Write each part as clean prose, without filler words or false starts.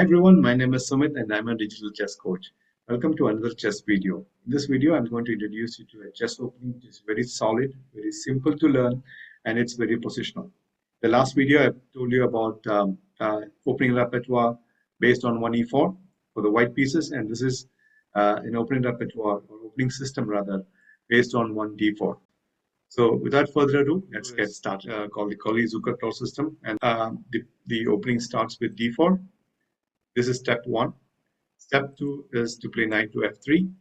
Hi everyone, my name is Sumit and I'm a digital chess coach. Welcome to another chess video. In this video, I'm going to introduce you to a chess opening which is very solid, very simple to learn, and it's very positional. The last video I told you about opening repertoire based on 1e4 for the white pieces, and this is an opening repertoire or opening system rather based on 1d4. So without further ado, let's get started. Called the Colle-Zukertort system, and the opening starts with d4. This is step 1. Step 2 is to play knight to f3.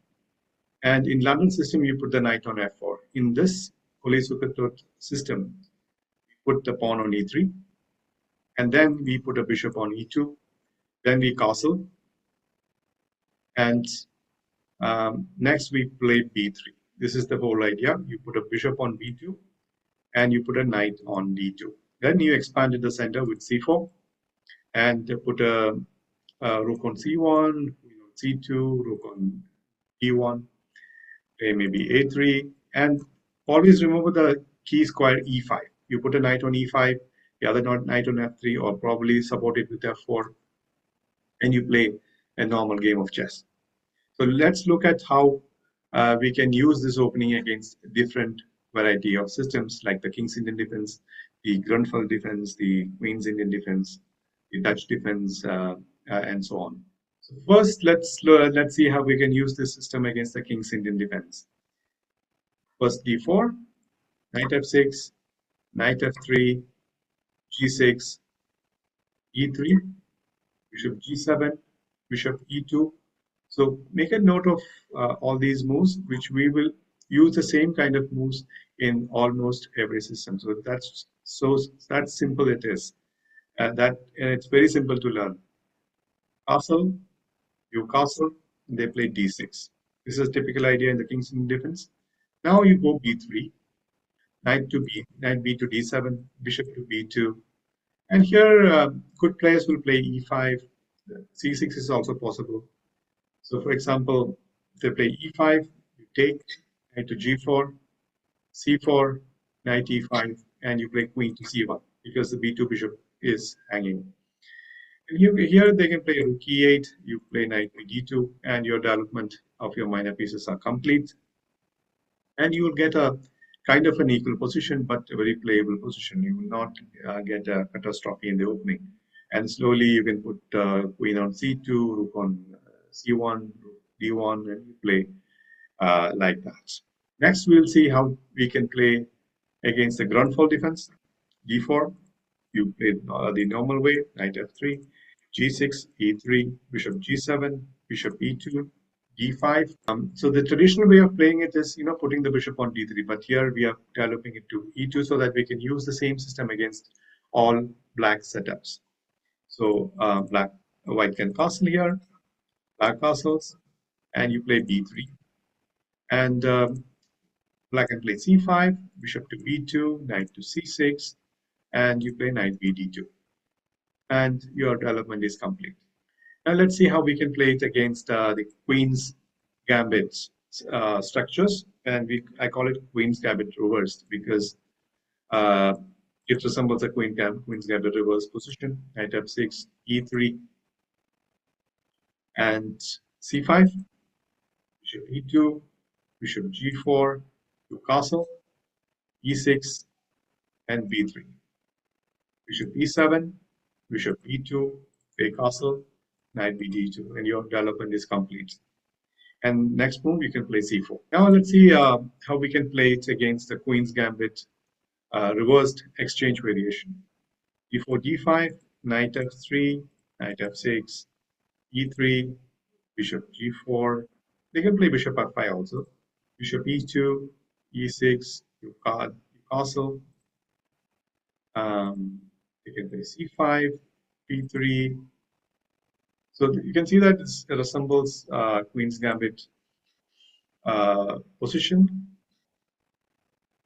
And in London system, you put the knight on f4. In this Colle-Zukertort system, we put the pawn on e3. And then we put a bishop on e2. Then we castle. And next we play b3. This is the whole idea. You put a bishop on b2. And you put a knight on d2. Then you expanded the center with c4. And put a rook on c1, c2, rook on e1, maybe a3, and always remember the key square e5. You put a knight on e5, the other knight on f3, or probably support it with f4, and you play a normal game of chess. So let's look at how we can use this opening against different variety of systems like the King's Indian Defense, the Grunfeld Defense, the Queen's Indian Defense, the Dutch Defense, and so on. So first, let's see how we can use this system against the King's Indian Defense. First d4, knight f6, knight f3, g6, e3, bishop g7, bishop e2. So make a note of all these moves, which we will use the same kind of moves in almost every system. So that's simple it is. And it's very simple to learn. Castle, you castle, they play d6. This is a typical idea in the King's Indian Defense. Now you go b3, knight b to d7, bishop to b2. And here, good players will play e5. c6 is also possible. So for example, if they play e5, you take knight to g4, c4, knight e5, and you play queen to c1 because the b2 bishop is hanging. And here they can play rook e8, you play knight d2, and your development of your minor pieces are complete. And you will get a kind of an equal position, but a very playable position. You will not get a catastrophe in the opening. And slowly you can put queen on c2, rook on c1, rook d1, and you play like that. Next, we'll see how we can play against the Grunfeld defense. d4, you play the normal way, knight f3, g6, e3, bishop g7, bishop e2, d5. So the traditional way of playing it is, putting the bishop on d3. But here we are developing it to e2 so that we can use the same system against all black setups. So white can castle here, black castles, and you play b3. And black can play c5, bishop to b2, knight to c6, and you play knight bd2. And your development is complete. Now let's see how we can play it against the Queen's Gambit structures. And I call it Queen's Gambit reversed because it resembles a Queen's Gambit reverse position. Knight f6, e3, and c5, bishop e2, bishop g4, to castle, e6, and b3. Bishop e7, bishop e2, play castle, knight bd2, and your development is complete. And next move, you can play c4. Now let's see how we can play it against the Queen's Gambit reversed exchange variation. d4, d5, knight f3, knight f6, e3, bishop g4. They can play bishop f5 also. Bishop e2, e6, you castle. You can play c5, b3. So you can see that it resembles Queen's Gambit position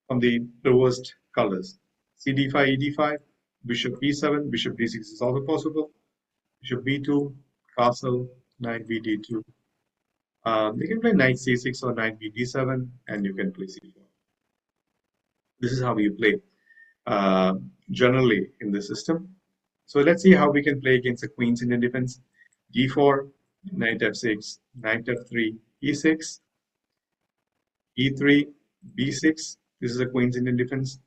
from the reversed colors. cd5, ed5, bishop e7, bishop d6 is also possible. Bishop b2, castle, knight bd2. You can play knight c6 or knight bd7, and you can play c4. This is how you play generally in the system. So let's see how we can play against the Queen's Indian Defense. d4, knight f6, knight f3, e6, e3, b6. This is a Queen's Indian defense.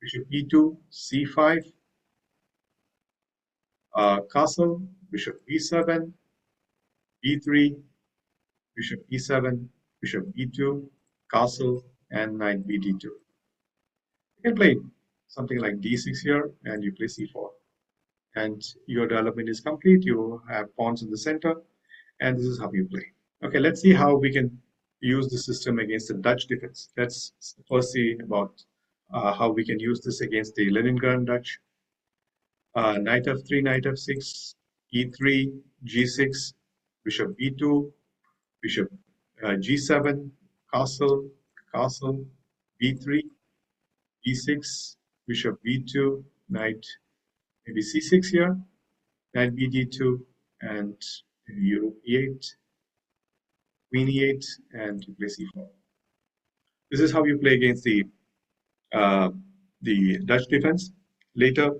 Bishop e2, c5, castle, bishop e7, b3, bishop e7, bishop e2, castle, and knight bd2. You can play something like d6 here, and you play c4. And your development is complete. You have pawns in the center, and this is how you play. Okay, let's see how we can use the system against the Dutch defense. Let's first see about how we can use this against the Leningrad Dutch. Knight f3, knight f6, e3, g6, bishop b2, bishop g7, castle, castle, b3, e6, bishop b2, knight maybe c6 here, knight bd2, and maybe rook e8, queen e8, and you play c4. This is how you play against the Dutch defense. Later,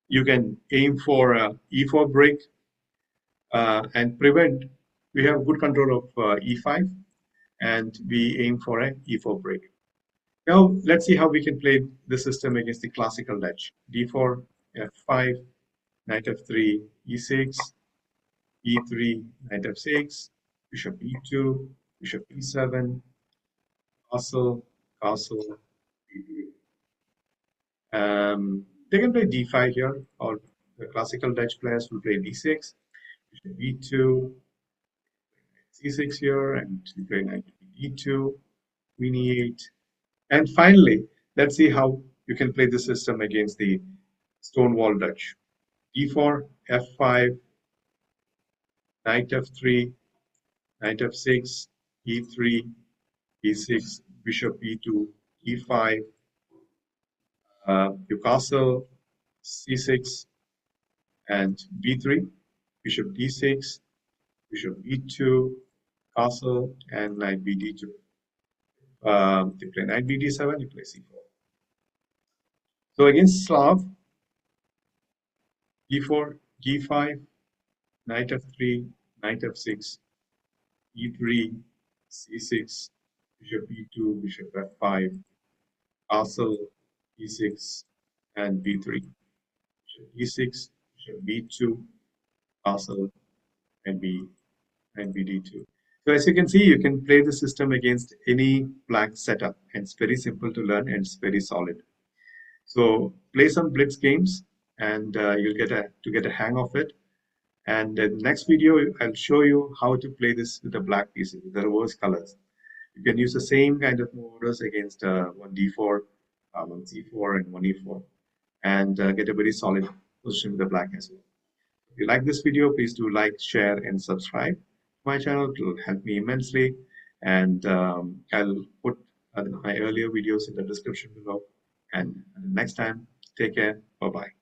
you can aim for e4 break and prevent. We have good control of e5, and we aim for an e4 break. Now, let's see how we can play the system against the classical Dutch. d4, f5, knight f3, e6, e3, knight f6, bishop e2, bishop e7, castle, castle, b3. They can play d5 here, or the classical Dutch players will play d6, bishop e2, c6 here, and we play knight e2, queen e8. And finally, let's see how you can play the system against the Stonewall Dutch. e4, f5, knight f3, knight f6, e3, e6, bishop e2, e5, you castle, c6, and b3, bishop d6, bishop e2, castle, and knight bd2. You play knight bd7, you play c4. So against Slav, e4, g5, knight f3, knight f6, e3, c6, bishop e2, bishop f5, castle, e6, and b3. Bishop e6, bishop b2, castle, and bd2. So as you can see, you can play the system against any black setup, and it's very simple to learn and it's very solid. So play some blitz games, and you'll get a hang of it. And in the next video, I'll show you how to play this with the black pieces, with the reverse colors. You can use the same kind of orders against one d4, one c4, and one e4, and get a very solid position with the black as well. If you like this video, please do like, share, and subscribe to my channel. It will help me immensely. And I'll put my earlier videos in the description below. And next time, take care. Bye-bye.